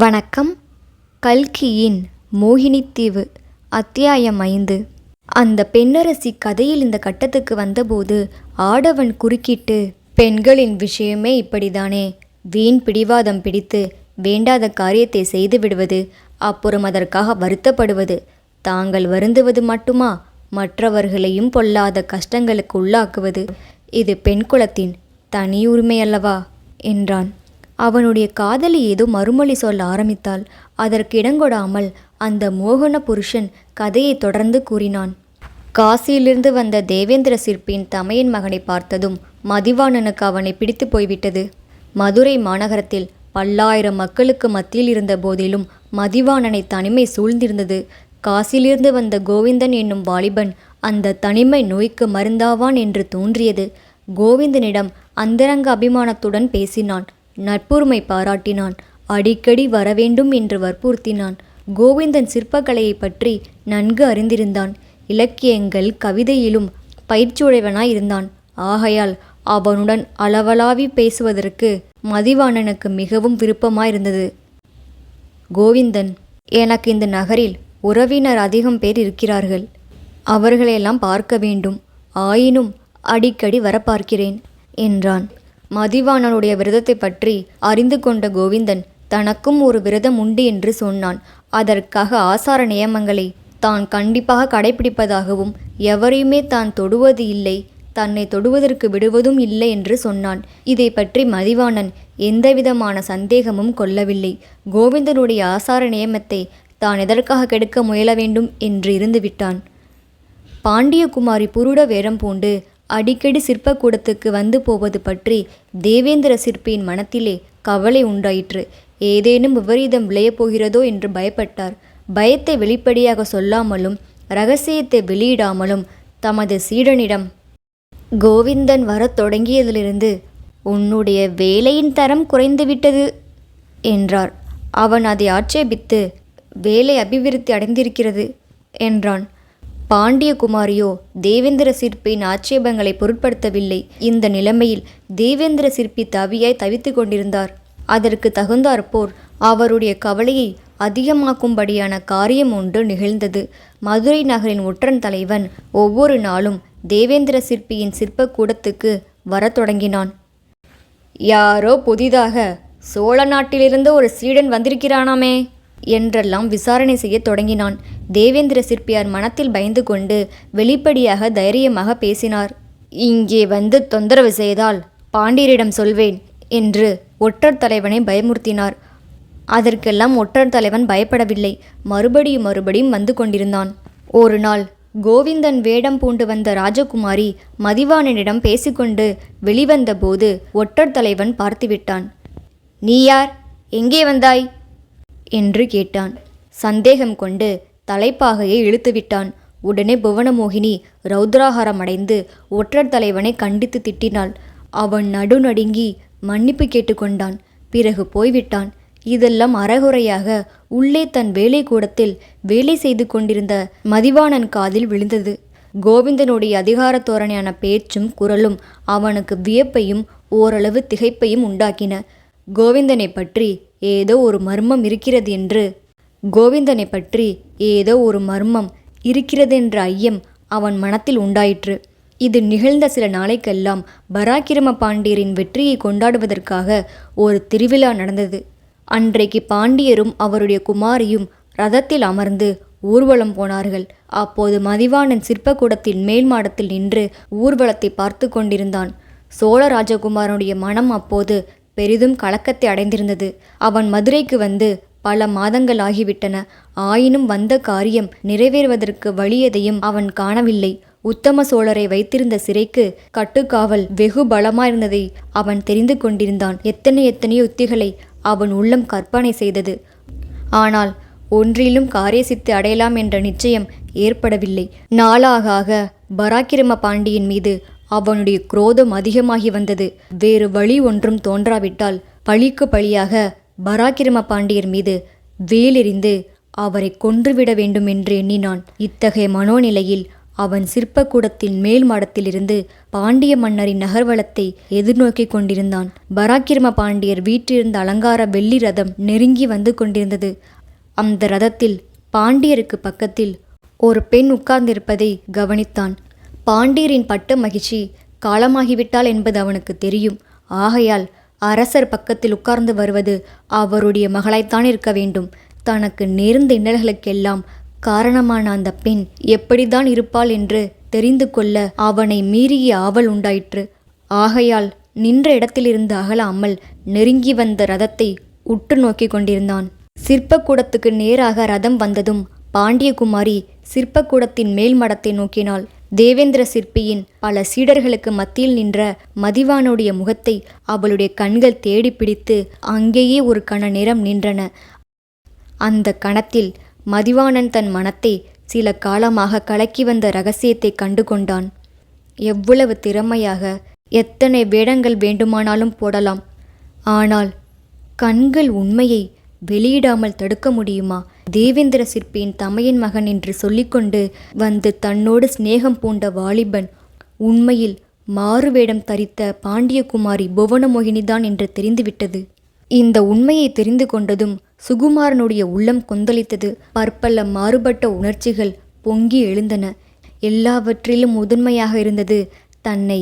வணக்கம். கல்கியின் மோகினித்தீவு அத்தியாயம் 5. அந்த பெண்ணரசி கதையில் இந்த கட்டத்துக்கு வந்தபோது ஆடவன் குறுக்கிட்டு, பெண்களின் விஷயமே இப்படிதானே, வீண் பிடிவாதம் பிடித்து வேண்டாத காரியத்தை செய்து விடுவது, அப்புறம் அதற்காக வருத்தப்படுவது, தாங்கள் வருந்துவது மட்டுமா, மற்றவர்களையும் பொல்லாத கஷ்டங்களுக்கு உள்ளாக்குவது, இது பெண் குலத்தின் தனி உரிமை அல்லவா என்றான். அவனுடைய காதலி ஏதோ மறுமொழி சொல்ல ஆரம்பித்தாள். அதற்கு இடங்கொடாமல் அந்த மோகன புருஷன் கதையை தொடர்ந்து கூறினான். காசியிலிருந்து வந்த தேவேந்திர சிற்பியின் தமையன் மகனை பார்த்ததும் மதிவாணனுக்கு அவனை பிடித்து போய்விட்டது. மதுரை மாநகரத்தில் பல்லாயிரம் மக்களுக்கு மத்தியில் இருந்த போதிலும் மதிவாணனை தனிமை சூழ்ந்திருந்தது. காசியிலிருந்து வந்த கோவிந்தன் என்னும் வாலிபன் அந்த தனிமை நோய்க்கு மருந்தாவான் என்று தோன்றியது. கோவிந்தனிடம் அந்தரங்க அபிமானத்துடன் பேசினான். நட்புரிமை பாராட்டினான். அடிக்கடி வரவேண்டும் என்று வற்புறுத்தினான். கோவிந்தன் சிற்பக்கலையை பற்றி நன்கு அறிந்திருந்தான். இலக்கியங்கள் கவிதையிலும் பயிற்சியுடையவனாய் இருந்தான். ஆகையால் அவனுடன் அளவலாவி பேசுவதற்கு மதிவாணனுக்கு மிகவும் விருப்பமாயிருந்தது. கோவிந்தன், எனக்கு இந்த நகரில் உறவினர் அதிகம் பேர் இருக்கிறார்கள். அவர்களையெல்லாம் பார்க்க வேண்டும். ஆயினும் அடிக்கடி வர பார்க்கிறேன் என்றான். மதிவாணனுடைய விரதத்தை பற்றி அறிந்து கொண்ட கோவிந்தன் தனக்கும் ஒரு விரதம் உண்டு என்று சொன்னான். அதற்காக ஆசார நியமங்களை தான் கண்டிப்பாக கடைபிடிப்பதாகவும் எவரையுமே தான் தொடுவது இல்லை, தன்னை தொடுவதற்கு விடுவதும் இல்லை என்று சொன்னான். இதை பற்றி மதிவாணன் எந்தவிதமான சந்தேகமும் கொள்ளவில்லை. கோவிந்தனுடைய ஆசார நியமத்தை தான் எதற்காக கெடுக்க முயல வேண்டும் என்று இருந்துவிட்டான். பாண்டியகுமாரி புருட வேடம் பூண்டு அடிக்கடி சிற்பக்கூடத்துக்கு வந்து போவது பற்றி தேவேந்திர சிற்பியின் மனத்திலே கவலை உண்டாயிற்று. ஏதேனும் விபரீதம் விளையப் போகிறதோ என்று பயப்பட்டார். பயத்தை வெளிப்படையாக சொல்லாமலும் இரகசியத்தை வெளியிடாமலும் தமது சீடனிடம், கோவிந்தன் வரத் தொடங்கியதிலிருந்து உன்னுடைய வேலையின் தரம் குறைந்துவிட்டது என்றார். அவன் அதை ஆட்சேபித்து, வேலை அபிவிருத்தி அடைந்திருக்கிறது என்றான். பாண்டியகுமாரியோ தேவேந்திர சிற்பியின் ஆட்சேபங்களை பொருட்படுத்தவில்லை. இந்த நிலைமையில் தேவேந்திர சிற்பி தவியாய் தவித்து கொண்டிருந்தார். அதற்கு தகுந்தாற்போர் அவருடைய கவலையை அதிகமாக்கும்படியான காரியம் ஒன்று நிகழ்ந்தது. மதுரை நகரின் ஒற்றன் தலைவன் ஒவ்வொரு நாளும் தேவேந்திர சிற்பியின் சிற்பக்கூடத்துக்கு வரத் தொடங்கினான். யாரோ புதிதாக சோழ நாட்டிலிருந்து ஒரு சீடன் வந்திருக்கிறானாமே என்றெல்லாம் விசாரணை செய்ய தொடங்கினான். தேவேந்திர சிற்பியார் மனத்தில் பயந்து கொண்டு வெளிப்படையாக தைரியமாக பேசினார். இங்கே வந்து தொந்தரவு செய்தால் பாண்டியரிடம் சொல்வேன் என்று ஒற்றர் தலைவனை பயமுறுத்தினார். அதற்கெல்லாம் ஒற்றர் தலைவன் பயப்படவில்லை. மறுபடியும் வந்து கொண்டிருந்தான். ஒரு நாள் கோவிந்தன் வேடம் பூண்டு வந்த ராஜகுமாரி மதிவாணனிடம் பேசிக்கொண்டு வெளிவந்தபோது ஒற்றர் தலைவன் பார்த்துவிட்டான். நீ யார், எங்கே வந்தாய் என்று கேட்டான். சந்தேகம் கொண்டு தலைப்பாகையை இழுத்துவிட்டான். உடனே புவனமோகினி ரௌத்ராகாரம் அடைந்து ஒற்றர் தலைவனை கண்டித்து திட்டினாள். அவன் நடுநடுங்கி மன்னிப்பு கேட்டுக்கொண்டான். பிறகு போய்விட்டான். இதெல்லாம் அறகுறையாக உள்ளே தன் வேலை கூடத்தில் வேலை செய்து கொண்டிருந்த மதிவாணன் காதில் விழுந்தது. கோவிந்தனுடைய அதிகார தோரணையான பேச்சும் குரலும் அவனுக்கு வியப்பையும் ஓரளவு திகைப்பையும் உண்டாக்கின. கோவிந்தனை பற்றி ஏதோ ஒரு மர்மம் இருக்கிறதென்ற ஐயம் அவன் மனத்தில் உண்டாயிற்று. இது நிகழ்ந்த சில நாளைக்கெல்லாம் பராக்கிரம பாண்டியரின் வெற்றியை கொண்டாடுவதற்காக ஒரு திருவிழா நடந்தது. அன்றைக்கு பாண்டியரும் அவருடைய குமாரியும் ரதத்தில் அமர்ந்து ஊர்வலம் போனார்கள். அப்போது மதிவாணன் சிற்பக்கூடத்தின் மேல் மாடத்தில் நின்று ஊர்வலத்தை பார்த்து கொண்டிருந்தான். சோழ ராஜகுமாரனுடைய மனம் அப்போது பெரிதும் கலக்கத்தை அடைந்திருந்தது. அவன் மதுரைக்கு வந்து பல மாதங்கள் ஆகிவிட்டன. ஆயினும் வந்த காரியம் நிறைவேறுவதற்கு வழி எதையும் அவன் காணவில்லை. உத்தம சோழரை வைத்திருந்த சிறைக்கு கட்டுக்காவல் வெகு பலமாயிருந்ததை அவன் தெரிந்து கொண்டிருந்தான். எத்தனையோ யுத்திகளை அவன் உள்ளம் கற்பனை செய்தது. ஆனால் ஒன்றிலும் காரியசித்து அடையலாம் என்ற நிச்சயம் ஏற்படவில்லை. நாளாக பராக்கிரம பாண்டியன் மீது அவனுடைய குரோதம் அதிகமாகி வந்தது. வேறு வழி ஒன்றும் தோன்றாவிட்டால் பழிக்கு பழியாக பராக்கிரம பாண்டியர் மீது வேலெறிந்து அவரை கொன்றுவிட வேண்டும் என்று எண்ணினான். இத்தகைய மனோநிலையில் அவன் சிற்பக்கூடத்தின் மேல் மாடத்திலிருந்து பாண்டிய மன்னரின் நகர்வலத்தை எதிர்நோக்கிக் கொண்டிருந்தான். பராக்கிரம பாண்டியர் வீற்றிருந்த அலங்கார வெள்ளி ரதம் நெருங்கி வந்து கொண்டிருந்தது. அந்த ரதத்தில் பாண்டியருக்கு பக்கத்தில் ஒரு பெண் உட்கார்ந்திருப்பதை கவனித்தான். பாண்டியரின் பட்ட மகிழ்ச்சி காலமாகிவிட்டாள் என்பது அவனுக்கு தெரியும். ஆகையால் அரசர் பக்கத்தில் உட்கார்ந்து வருவது அவருடைய மகளாய்த்தான் இருக்க வேண்டும். தனக்கு நேர்ந்த இன்னல்களுக்கெல்லாம் காரணமான அந்த பெண் எப்படிதான் இருப்பாள் என்று தெரிந்து கொள்ள அவனை மீறிய ஆவல் உண்டாயிற்று. ஆகையால் நின்ற இடத்திலிருந்து அகலாமல் நெருங்கி வந்த ரதத்தை உற்று நோக்கி கொண்டிருந்தான். சிற்பக்கூடத்துக்கு நேராக ரதம் வந்ததும் பாண்டியகுமாரி சிற்பக்கூடத்தின் மேல் மடத்தை நோக்கினாள். தேவேந்திர சிற்பியின் பல சீடர்களுக்கு மத்தியில் நின்ற மதிவானுடைய முகத்தை அவளுடைய கண்கள் தேடி பிடித்து அங்கேயே ஒரு கண நேரம் நின்றன. அந்த கணத்தில் மதிவாணன் தன் மனத்தை சில காலமாக கலக்கி வந்த இரகசியத்தை கண்டு கொண்டான். எவ்வளவு திறமையாக எத்தனை வேடங்கள் வேண்டுமானாலும் போடலாம். ஆனால் கண்கள் உண்மையை வெளியிடாமல் தடுக்க முடியுமா? தேவேந்திர சிற்பியின் தமையன் மகன் என்று சொல்லிக்கொண்டு வந்து தன்னோடு சிநேகம் பூண்ட வாலிபன் உண்மையில் மாறுவேடம் தரித்த பாண்டியகுமாரி புவனமோகினிதான் என்று தெரிந்துவிட்டது. இந்த உண்மையை தெரிந்து கொண்டதும் சுகுமாரனுடைய உள்ளம் கொந்தளித்தது. பற்பல மாறுபட்ட உணர்ச்சிகள் பொங்கி எழுந்தன. எல்லாவற்றிலும் முதன்மையாக இருந்தது தன்னை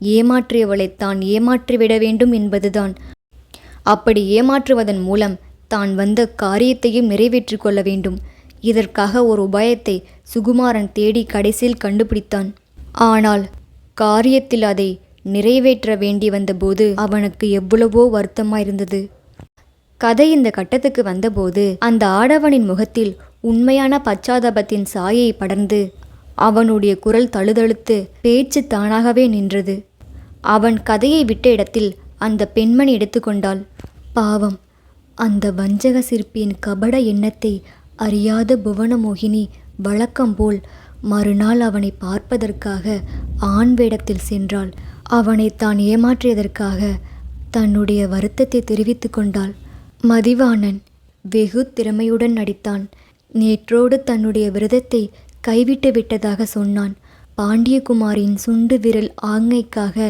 ஏமாற்றியவளை தான் ஏமாற்றிவிட வேண்டும் என்பதுதான். அப்படி ஏமாற்றுவதன் மூலம் தான் வந்த காரியத்தையும் நிறைவேற்றி கொள்ள வேண்டும். இதற்காக ஒரு உபாயத்தை சுகுமாரன் தேடி கடைசியில் கண்டுபிடித்தான். ஆனால் காரியத்தில் அதை நிறைவேற்ற வேண்டி வந்தபோது அவனுக்கு எவ்வளவோ வருத்தமாயிருந்தது. கதை இந்த கட்டத்துக்கு வந்தபோது அந்த ஆடவனின் முகத்தில் உண்மையான பச்சாதாபத்தின் சாயை படர்ந்து அவனுடைய குரல் தழுதழுத்து பேச்சு தானாகவே நின்றது. அவன் கதையை விட்ட இடத்தில் அந்த பெண்மணி எடுத்துக்கொண்டாள். பாவம், அந்த வஞ்சக சிற்பியின் கபட எண்ணத்தை அறியாத புவனமோகினி வழக்கம்போல் மறுநாள் அவனை பார்ப்பதற்காக ஆண் வேடத்தில் சென்றாள். அவனை தான் ஏமாற்றியதற்காக தன்னுடைய வருத்தத்தை தெரிவித்து கொண்டாள். மதிவாணன் வெகு திறமையுடன் நடித்தான். நேற்றோடு தன்னுடைய விரதத்தை கைவிட்டு விட்டதாக சொன்னான். பாண்டியகுமாரின் சுண்டு விரல் ஆங்கைக்காக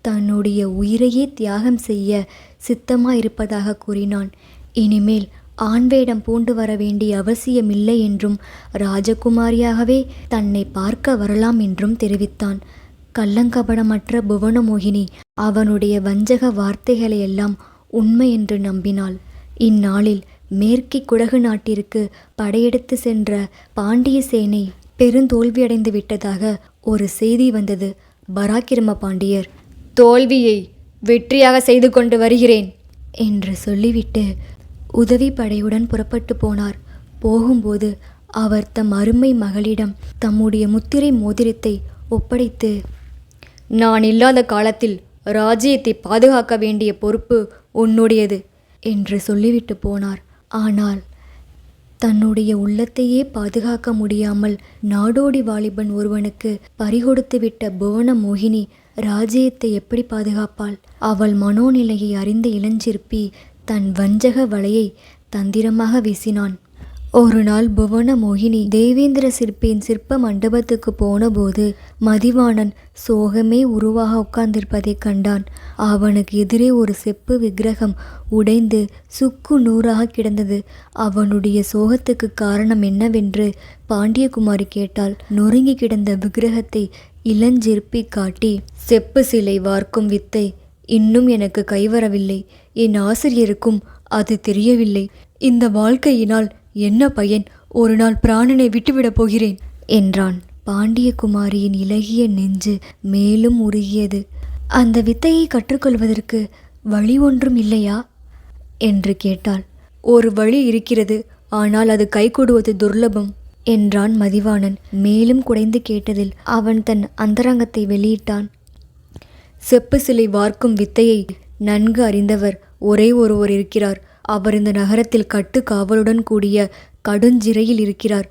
தன்னுடைய உயிரையே தியாகம் செய்ய சித்தமாயிருப்பதாக கூறினான். இனிமேல் ஆண்வேடம் பூண்டு வர வேண்டிய அவசியமில்லை என்றும் ராஜகுமாரியாகவே தன்னை பார்க்க வரலாம் என்றும் தெரிவித்தான். கள்ளங்கபடமற்ற புவனமோகினி அவனுடைய வஞ்சக வார்த்தைகளையெல்லாம் உண்மை என்று நம்பினாள். இந்நாளில் மேற்கி குடகு நாட்டிற்கு படையெடுத்து சென்ற பாண்டிய சேனை பெருந்தோல்வியடைந்து விட்டதாக ஒரு செய்தி வந்தது. பராக்கிரம பாண்டியர் தோல்வியை வெற்றியாக செய்து கொண்டு வருகிறேன் என்று சொல்லிவிட்டு உதவி படையுடன் புறப்பட்டு போனார். போகும்போது அவர் தம் அருமை மகளிடம் தம்முடைய முத்திரை மோதிரத்தை ஒப்படைத்து, நான் இல்லாத காலத்தில் ராஜ்யத்தை பாதுகாக்க வேண்டிய பொறுப்பு உன்னுடையது என்று சொல்லிவிட்டு போனார். ஆனால் தன்னுடைய உள்ளத்தையே பாதுகாக்க முடியாமல் நாடோடி வாலிபன் ஒருவனுக்கு பறிகொடுத்துவிட்ட புவனமோகினி ராஜ்யத்தை எப்படி பாதுகாப்பாள்? அவள் மனோநிலையை அறிந்த இளஞ்சிற்பி தன் வஞ்சக வலையை தந்திரமாக வீசினான். ஒரு நாள் புவனமோகினி தேவேந்திர சிற்பியின் சிற்ப மண்டபத்துக்கு போனபோது மதிவாணன் சோகமே உருவாக உட்கார்ந்திருப்பதை கண்டான். அவனுக்கு எதிரே ஒரு செப்பு விக்கிரகம் உடைந்து சுக்கு நூறாக கிடந்தது. அவனுடைய சோகத்துக்கு காரணம் என்னவென்று பாண்டியகுமாரி கேட்டாள். நொறுங்கி கிடந்த விக்கிரகத்தை இளஞ்சிற்பி காட்டி, செப்பு சிலை வார்க்கும் வித்தை இன்னும் எனக்கு கைவரவில்லை. என் ஆசிரியருக்கும் அது தெரியவில்லை. இந்த வாழ்க்கையினால் என்ன பயன்? ஒரு நாள் பிராணனை விட்டுவிடப் போகிறேன் என்றான். பாண்டியகுமாரியின் இலகிய நெஞ்சு மேலும் உருகியது. அந்த வித்தையை கற்றுக்கொள்வதற்கு வழி ஒன்றும் இல்லையா என்று கேட்டாள். ஒரு வழி இருக்கிறது, ஆனால் அது கைகூடுவது துர்லபம் என்றான் மதிவாணன். மேலும் குடைந்து கேட்டதில் அவன் தன் அந்தரங்கத்தை வெளியிட்டான். செப்பு சிலை வார்க்கும் வித்தையை நன்கு அறிந்தவர் ஒரே ஒருவர் இருக்கிறார். அவர் இந்த நகரத்தில் கட்டு காவலுடன் கூடிய கடுஞ்சிறையில் இருக்கிறார்.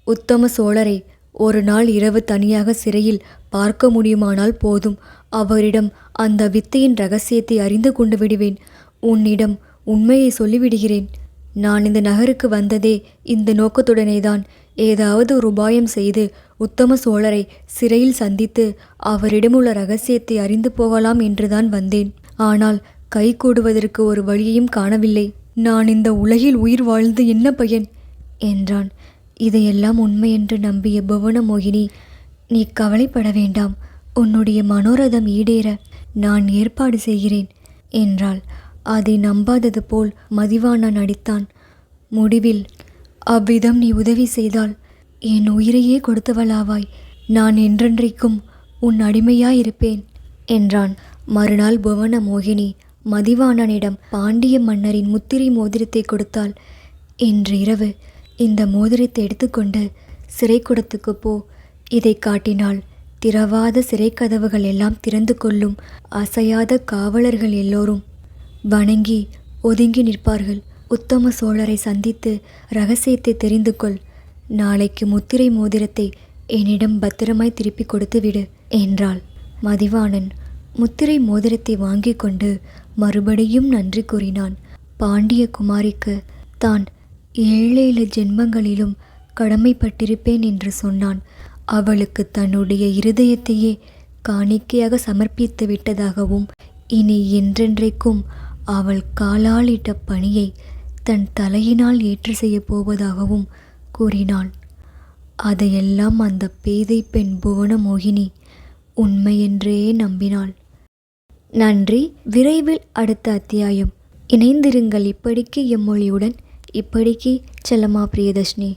உத்தம சோழரை ஒரு நாள் இரவு தனியாக சிறையில் பார்க்க முடியுமானால் போதும். அவரிடம் அந்த வித்தையின் இரகசியத்தை அறிந்து கொண்டு விடுவேன். உன்னிடம் உண்மையை சொல்லிவிடுகிறேன். நான் இந்த நகருக்கு வந்ததே இந்த நோக்கத்துடனேதான். ஏதாவது ஒரு உபாயம் செய்து உத்தம சோழரை சிறையில் சந்தித்து அவரிடமுள்ள ரகசியத்தை அறிந்து போகலாம் என்றுதான் வந்தேன். ஆனால் கைகூடுவதற்கு ஒரு வழியையும் காணவில்லை. நான் இந்த உலகில் உயிர் வாழ்ந்து என்ன பயன் என்றான். இதையெல்லாம் உண்மையென்று நம்பிய புவனமோகினி, நீ கவலைப்பட வேண்டாம், உன்னுடைய மனோரதம் ஈடேற நான் ஏற்பாடு செய்கிறேன் என்றாள். அதை நம்பாதது போல் மதிவாணன் நடித்தான். முடிவில், அவ்விதம் நீ உதவி செய்தால் என் உயிரையே கொடுத்தவளாவாய். நான் என்றென்றைக்கும் உன் அடிமையாயிருப்பேன் என்றான். மறுநாள் புவனமோகினி மதிவாணனிடம் பாண்டிய மன்னரின் முத்திரை மோதிரத்தை கொடுத்தாள். இன்று இரவு இந்த மோதிரத்தை எடுத்துக்கொண்டு சிறைக்கூடத்துக்கு போ. இதை காட்டினால் திறவாத சிறைக்கதவுகள் எல்லாம் திறந்து கொள்ளும். அசையாத காவலர்கள் எல்லோரும் வணங்கி ஒதுங்கி நிற்பார்கள். உத்தம சோழரை சந்தித்து இரகசியத்தை தெரிந்து கொள். நாளைக்கு முத்திரை மோதிரத்தை என்னிடம் பத்திரமாய் திருப்பி கொடுத்து விடு என்றாள். மதிவாணன் முத்திரை மோதிரத்தை வாங்கி கொண்டு மறுபடியும் நன்றி கூறினான். பாண்டிய குமாரிக்கு தான் 7 ஜென்மங்களிலும் கடமைப்பட்டிருப்பேன் என்று சொன்னான். அவளுக்கு தன்னுடைய இருதயத்தையே காணிக்கையாக சமர்ப்பித்து விட்டதாகவும், இனி என்றென்றைக்கும் அவள் காலாலிட்ட பணியை தன் தலையினால் ஏற்று செய்யப் போவதாகவும் கூறினாள். அதையெல்லாம் அந்த பேதை பெண் புவனமோகினி உண்மையென்றே நம்பினாள். நன்றி. விரைவில் அடுத்த அத்தியாயம். இணைந்திருங்கள் இப்படிக்கு எம்மொழியுடன். இப்படிக்கு செல்லம்மா பிரியதர்ஷினி.